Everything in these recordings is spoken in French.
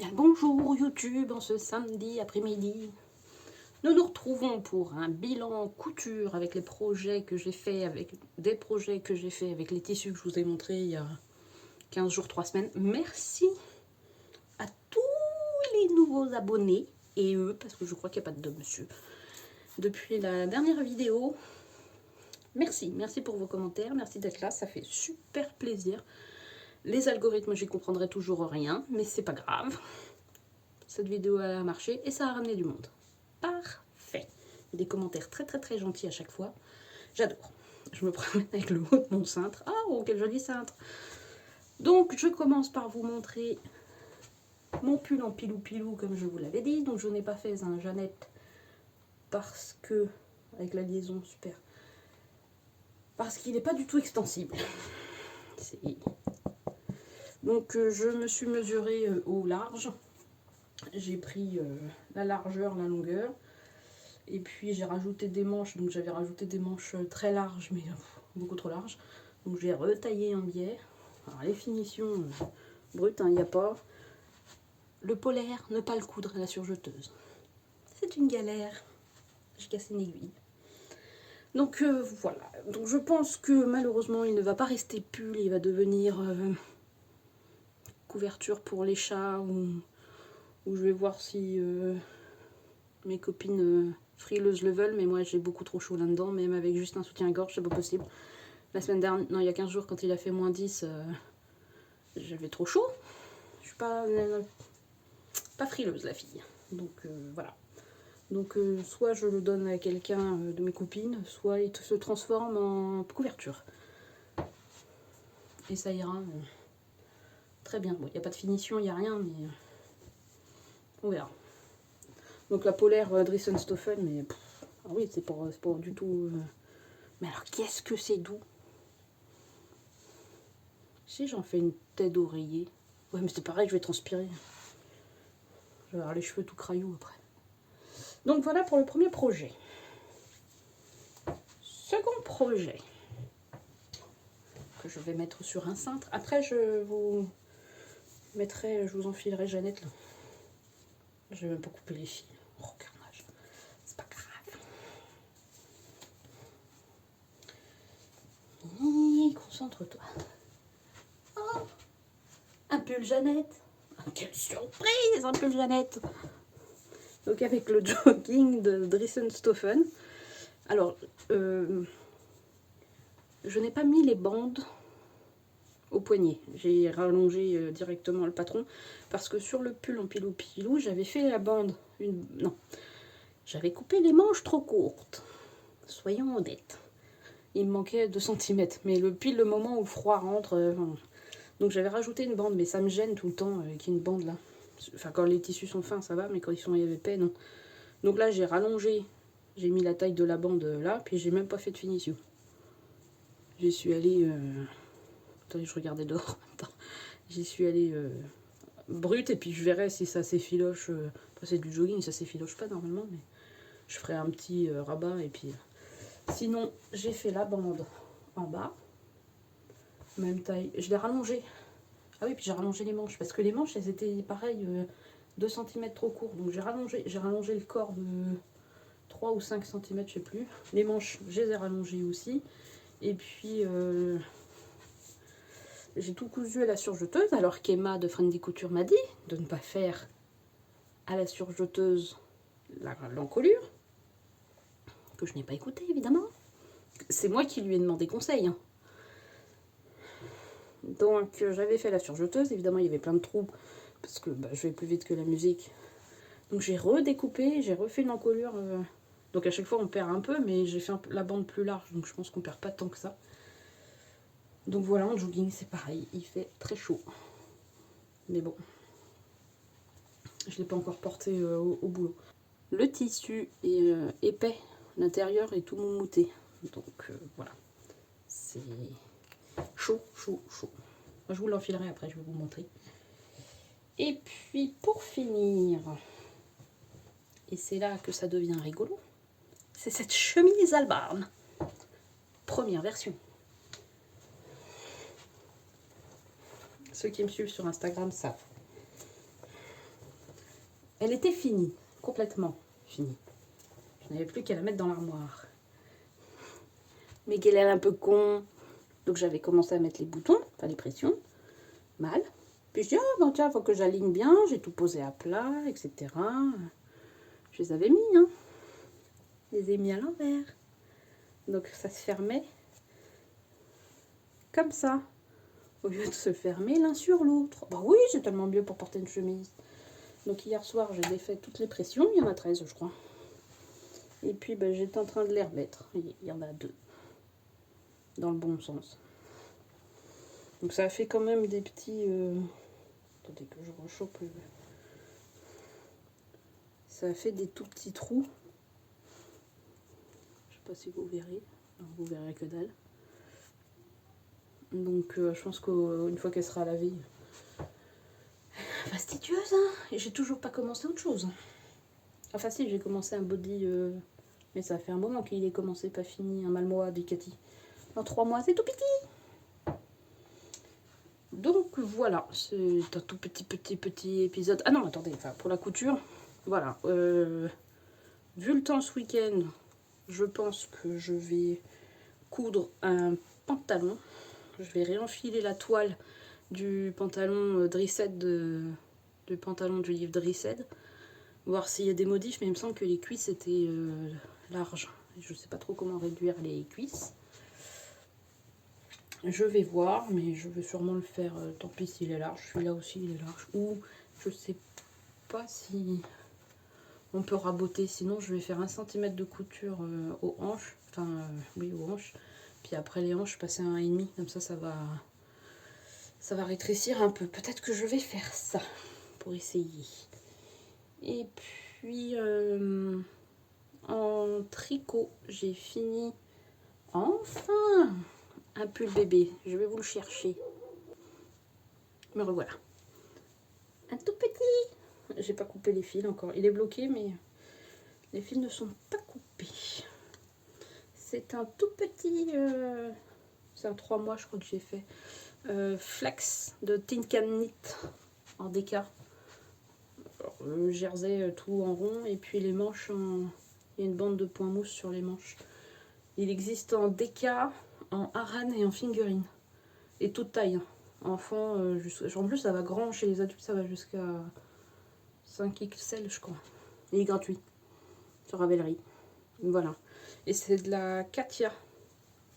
Bien, bonjour YouTube, en ce samedi après-midi. Nous nous retrouvons pour un bilan couture avec les projets que j'ai fait, avec des projets que j'ai fait avec les tissus que je vous ai montrés il y a 15 jours, 3 semaines. Merci à tous les nouveaux abonnés et eux, parce que je crois qu'il n'y a pas de monsieur. Depuis la dernière vidéo, merci pour vos commentaires, merci d'être là, ça fait super plaisir. Les algorithmes, j'y comprendrai toujours rien, mais c'est pas grave. Cette vidéo a marché et ça a ramené du monde. Parfait. Des commentaires très gentils à chaque fois. J'adore. Je me promène avec le haut de mon cintre. Oh, quel joli cintre. Donc, je commence par vous montrer mon pull en pilou-pilou, comme je vous l'avais dit. Donc, je n'ai pas fait un Jeannette parce que, avec la liaison, super. Parce qu'il n'est pas du tout extensible. Donc, je me suis mesurée au large. J'ai pris la largeur, la longueur. Et puis j'ai rajouté des manches, donc j'avais rajouté des manches très larges, mais beaucoup trop larges. Donc j'ai retaillé un biais. Alors les finitions brutes, il n'y a pas. Le polaire, ne pas le coudre à la surjeteuse. C'est une galère. J'ai cassé une aiguille. Donc voilà. Donc je pense que malheureusement il ne va pas rester pull, il va devenir couverture pour les chats ou je vais voir si mes copines frileuses le veulent, mais moi j'ai beaucoup trop chaud là-dedans, même avec juste un soutien-gorge, c'est pas possible. La semaine dernière, non, il y a 15 jours, quand il a fait moins 10, j'avais trop chaud. Je suis pas frileuse, la fille. Donc voilà. Donc soit je le donne à quelqu'un de mes copines, soit il se transforme en couverture. Et ça ira très bien. Bon, il n'y a pas de finition, il n'y a rien, mais on verra. Donc la polaire Dressenstoffen, mais ah oui, c'est pas du tout. Mais alors qu'est-ce que c'est doux. Si j'en fais une tête d'oreiller. Ouais, mais c'est pareil, je vais transpirer. Je vais avoir les cheveux tout craillous après. Donc voilà pour le premier projet. Second projet que je vais mettre sur un cintre. Après, je vous enfilerai Jeannette là. Je vais même pas couper les fils. Oh, carnage. C'est pas grave. Concentre-toi. Oh, un pull Jeannette. Quelle surprise, un pull Jeannette. Donc avec le jogging de Dressenstoffen. Alors, je n'ai pas mis les bandes au poignet. J'ai rallongé directement le patron parce que sur le pull en pilou-pilou, j'avais fait la bande. Non, j'avais coupé les manches trop courtes. Soyons honnêtes. Il me manquait 2 cm. Mais pile le moment où le froid rentre... Donc j'avais rajouté une bande, mais ça me gêne tout le temps qu'il y ait une bande là. Enfin, quand les tissus sont fins, ça va, mais quand ils sont épais, non. Donc là, j'ai rallongé. J'ai mis la taille de la bande là, puis j'ai même pas fait de finition. J'y suis allée... Attendez, je regardais dehors. J'y suis allée brute, et puis je verrai si ça s'effiloche. Après, c'est du jogging, ça s'effiloche pas normalement, mais je ferai un petit rabat, et puis... Sinon, j'ai fait la bande en bas. Même taille. Je l'ai rallongée. Ah oui, puis j'ai rallongé les manches, parce que les manches, elles étaient pareil, 2 cm trop courts. Donc j'ai rallongé le corps de 3 ou 5 cm, je sais plus. Les manches, je les ai rallongées aussi. Et puis, j'ai tout cousu à la surjeteuse, alors qu'Emma de Friendly Couture m'a dit de ne pas faire à la surjeteuse l'encolure, que je n'ai pas écouté, évidemment. C'est moi qui lui ai demandé conseil. Hein. Donc, j'avais fait la surjeteuse. Évidemment, il y avait plein de trous, parce que je vais plus vite que la musique. Donc, j'ai redécoupé, j'ai refait une encolure. Donc, à chaque fois, on perd un peu, mais j'ai fait la bande plus large, donc je pense qu'on perd pas tant que ça. Donc, voilà, en jogging, c'est pareil. Il fait très chaud. Mais bon, je ne l'ai pas encore porté au boulot. Le tissu est épais, l'intérieur est tout moumoute. Donc, voilà. C'est chaud. Je vous l'enfilerai après, je vais vous montrer. Et puis pour finir, et c'est là que ça devient rigolo, c'est cette chemise Albarn. Première version. Ceux qui me suivent sur Instagram savent. Elle était finie, complètement finie. Je n'avais plus qu'à la mettre dans l'armoire. Mais qu'elle est un peu con. Donc j'avais commencé à mettre les boutons, enfin les pressions, mal. Puis je dis, oh ben tiens, faut que j'aligne bien, j'ai tout posé à plat, etc. Je les avais mis, hein. Je les ai mis à l'envers. Donc ça se fermait comme ça, au lieu de se fermer l'un sur l'autre. Bah oui, c'est tellement mieux pour porter une chemise. Donc hier soir, j'ai défait toutes les pressions, il y en a 13 je crois. Et puis ben, j'étais en train de les remettre, il y en a 2, dans le bon sens. Donc ça a fait quand même des petits... Attendez que je rechoppe le... Ça a fait des tout petits trous. Je sais pas si vous verrez. Non, vous verrez que dalle. Donc je pense qu'une fois qu'elle sera lavée... Fastidieuse, hein. Et j'ai toujours pas commencé autre chose. Enfin si, j'ai commencé un body... Mais ça fait un moment qu'il est commencé, pas fini. Un Malmois Ducati. Dans 3 mois, c'est tout petit. Donc voilà, c'est un tout petit épisode. Ah non, attendez, enfin pour la couture, voilà. Vu le temps ce week-end, je pense que je vais coudre un pantalon. Je vais réenfiler la toile du pantalon Drissed, du pantalon du livre Drissed. Voir s'il y a des modifs, mais il me semble que les cuisses étaient larges. Je ne sais pas trop comment réduire les cuisses. Je vais voir, mais je vais sûrement le faire, tant pis s'il est large. Celui-là aussi, il est large. Ou je sais pas si on peut raboter. Sinon, je vais faire 1 cm de couture aux hanches. Enfin, oui, aux hanches. Puis après les hanches, passer à 1,5. Comme ça, ça va rétrécir un peu. Peut-être que je vais faire ça pour essayer. Et puis, en tricot, j'ai fini enfin un pull bébé. Je vais vous le chercher. Me revoilà. Un tout petit. J'ai pas coupé les fils encore. Il est bloqué, mais les fils ne sont pas coupés. C'est un tout petit... c'est un 3 mois, je crois que j'ai fait. Flex de Tin Can Knit en déca. Jersey tout en rond. Et puis les manches, il y a une bande de point mousse sur les manches. Il existe en déca, en haran et en fingering. Et toute taille. Enfant, en plus ça va grand, chez les adultes ça va jusqu'à 5XL je crois. Il est gratuit sur Ravelry. Voilà. Et c'est de la Katia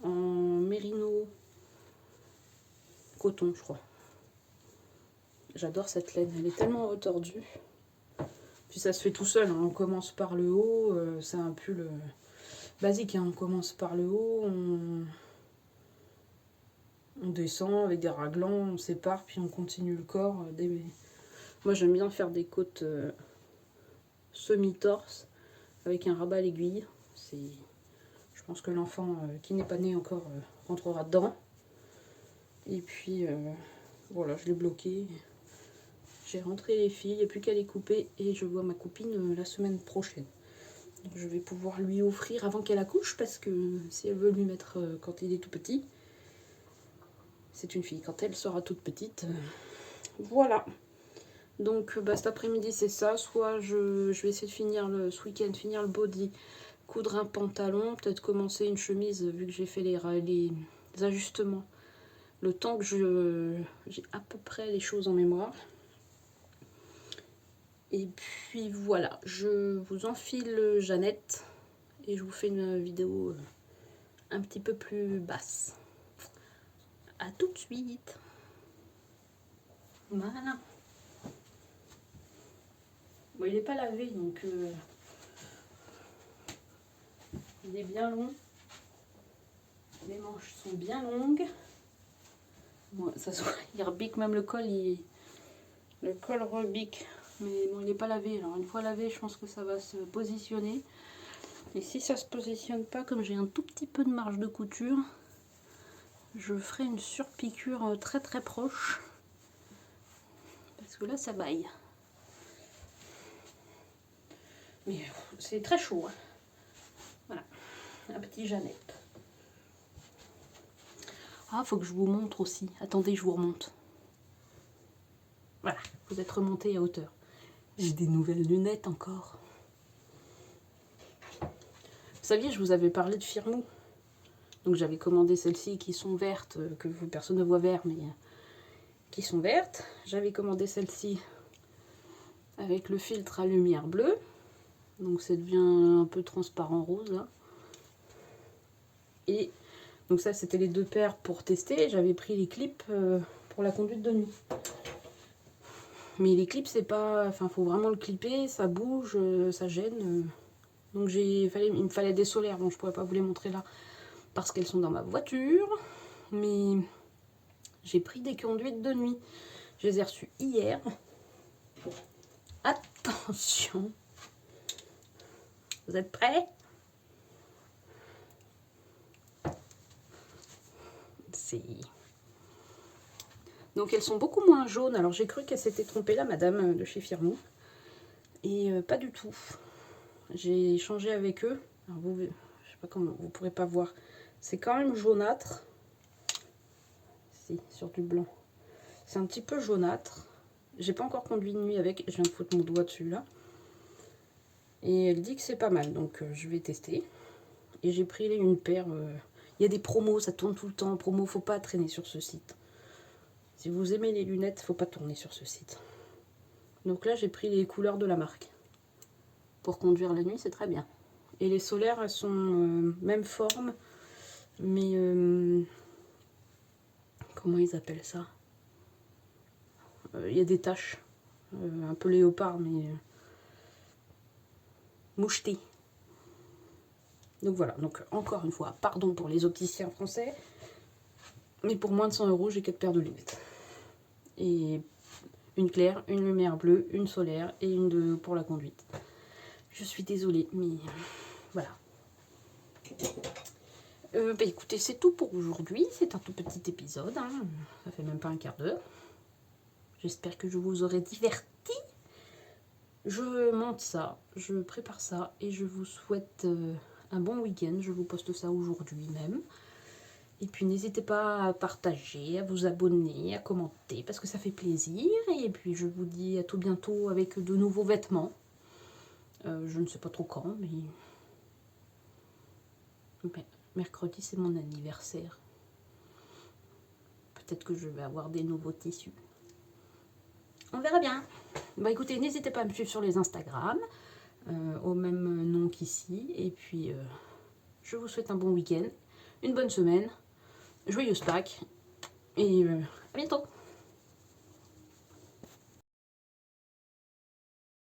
en mérino coton je crois. J'adore cette laine, elle est tellement tordue. Puis ça se fait tout seul, hein. On commence par le haut, c'est un pull basique, hein. On commence par le haut, on descend avec des raglans, on sépare, puis on continue le corps. Moi j'aime bien faire des côtes semi-torse avec un rabat à l'aiguille. Je pense que l'enfant qui n'est pas né encore rentrera dedans. Et puis voilà, je l'ai bloqué. J'ai rentré les fils, il n'y a plus qu'à les couper et je vois ma copine la semaine prochaine. Donc je vais pouvoir lui offrir avant qu'elle accouche parce que si elle veut lui mettre quand il est tout petit, c'est une fille. Quand elle sera toute petite, voilà. Donc cet après-midi c'est ça, soit je vais essayer de finir ce week-end, finir le body, coudre un pantalon, peut-être commencer une chemise vu que j'ai fait les ajustements. Le temps que j'ai à peu près les choses en mémoire. Et puis voilà, je vous enfile Jeannette et je vous fais une vidéo un petit peu plus basse. A tout de suite. Voilà. Bon, il n'est pas lavé donc il est bien long. Les manches sont bien longues. Bon, ça se voit, il rebique même le col, le col rebique. Mais bon, il n'est pas lavé. Alors une fois lavé, je pense que ça va se positionner. Et si ça se positionne pas, comme j'ai un tout petit peu de marge de couture, je ferai une surpiqûre très très proche. Parce que là, ça baille. Mais c'est très chaud. Hein. Voilà, un petit Jeannette. Ah, faut que je vous montre aussi. Attendez, je vous remonte. Voilà, vous êtes remonté à hauteur. J'ai des nouvelles lunettes encore. Vous saviez, je vous avais parlé de Firmoo. Donc j'avais commandé celles-ci qui sont vertes, que personne ne voit vert, mais qui sont vertes. J'avais commandé celle-ci avec le filtre à lumière bleue. Donc ça devient un peu transparent rose là. Et donc ça c'était les deux paires pour tester. J'avais pris les clips pour la conduite de nuit. Mais les clips c'est pas... Enfin faut vraiment le clipper, ça bouge, ça gêne. Donc il me fallait des solaires. Bon je pourrais pas vous les montrer là parce qu'elles sont dans ma voiture. Mais j'ai pris des conduites de nuit. Je les ai reçues hier. Attention. Vous êtes prêts? Donc elles sont beaucoup moins jaunes. Alors j'ai cru qu'elle s'était trompée là, madame de chez Firmoo. Et pas du tout. J'ai échangé avec eux. Alors vous, je sais pas comment, vous pourrez pas voir. C'est quand même jaunâtre. Si, sur du blanc. C'est un petit peu jaunâtre. J'ai pas encore conduit de nuit avec. Je viens de foutre mon doigt dessus là. Et elle dit que c'est pas mal. Donc je vais tester. Et j'ai pris une paire. Il y a des promos, ça tourne tout le temps. Promo, faut pas traîner sur ce site. Si vous aimez les lunettes, faut pas tourner sur ce site. Donc là, j'ai pris les couleurs de la marque. Pour conduire la nuit, c'est très bien. Et les solaires, elles sont même forme, mais comment ils appellent ça? Il y a des taches, un peu léopard, mais moucheté. Donc voilà, donc encore une fois, pardon pour les opticiens français, mais pour moins de 100 € j'ai 4 paires de lunettes. Et une claire, une lumière bleue, une solaire et une pour la conduite. Je suis désolée, mais voilà. Bah écoutez, c'est tout pour aujourd'hui. C'est un tout petit épisode, hein. Ça fait même pas un quart d'heure. J'espère que je vous aurai diverti. Je monte ça, je prépare ça et je vous souhaite un bon week-end. Je vous poste ça aujourd'hui même. Et puis n'hésitez pas à partager, à vous abonner, à commenter parce que ça fait plaisir. Et puis je vous dis à tout bientôt avec de nouveaux vêtements. Je ne sais pas trop quand, mais mercredi c'est mon anniversaire. Peut-être que je vais avoir des nouveaux tissus. On verra bien. Bah écoutez, n'hésitez pas à me suivre sur les Instagram, au même nom qu'ici. Et puis, je vous souhaite un bon week-end, une bonne semaine, joyeuse Pâques, et à bientôt.